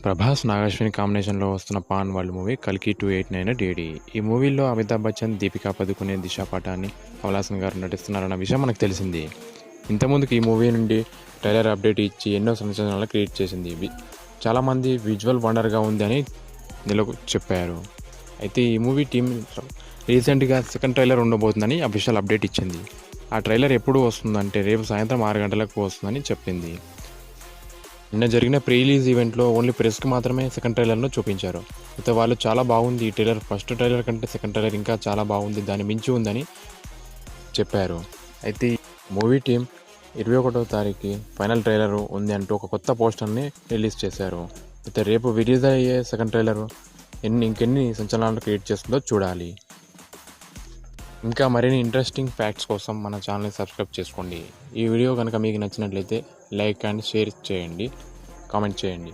ప్రభాస్ నాగశ్విని కాంబినేషన్లో వస్తున్న pan world movie కల్కి 289 డీడీ. ఈ మూవీలో అమితాబ్ బచ్చన్, దీపికా పదుకునే, దిశా పటాని, కమల్ హాసన్ గారు నటిస్తున్నారన్న విషయం మనకు తెలిసింది. ఇంతకుముందుకు ఈ మూవీ నుండి ట్రైలర్ అప్డేట్ ఇచ్చి ఎన్నో సంచలనాలు క్రియేట్ చేసింది. చాలామంది విజువల్ వండర్గా ఉంది అని చెప్పారు. అయితే ఈ మూవీ టీం రీసెంట్గా సెకండ్ ట్రైలర్ ఉండబోతుందని అఫీషియల్ అప్డేట్ ఇచ్చింది. ఆ ట్రైలర్ ఎప్పుడు వస్తుందంటే రేపు సాయంత్రం 6 గంటలకు వస్తుందని చెప్పింది. నిన్న జరిగిన ప్రీ రిలీజ్ ఈవెంట్లో ఓన్లీ ప్రెస్కి మాత్రమే సెకండ్ ట్రైలర్ను చూపించారు. అయితే వాళ్ళు చాలా బాగుంది, ఈ ట్రైలర్ ఫస్ట్ ట్రైలర్ కంటే సెకండ్ ట్రైలర్ ఇంకా చాలా బాగుంది, దాన్ని మించి ఉందని చెప్పారు. అయితే మూవీ టీం 21వ తారీఖు ఫైనల్ ట్రైలర్ ఉంది అంటూ ఒక కొత్త పోస్టర్ని రిలీజ్ చేశారు. అయితే రేపు రిలీజ్ అయ్యే సెకండ్ ట్రైలర్ ఇంకెన్ని సంచలనాలు క్రియేట్ చేస్తుందో చూడాలి. ఇంకా మరిన్ని ఇంట్రెస్టింగ్ ఫ్యాక్ట్స్ కోసం మన ఛానల్ని సబ్స్క్రైబ్ చేసుకోండి. ఈ వీడియో కనుక మీకు నచ్చినట్లయితే లైక్ అండ్ షేర్ చేయండి, కామెంట్ చేయండి.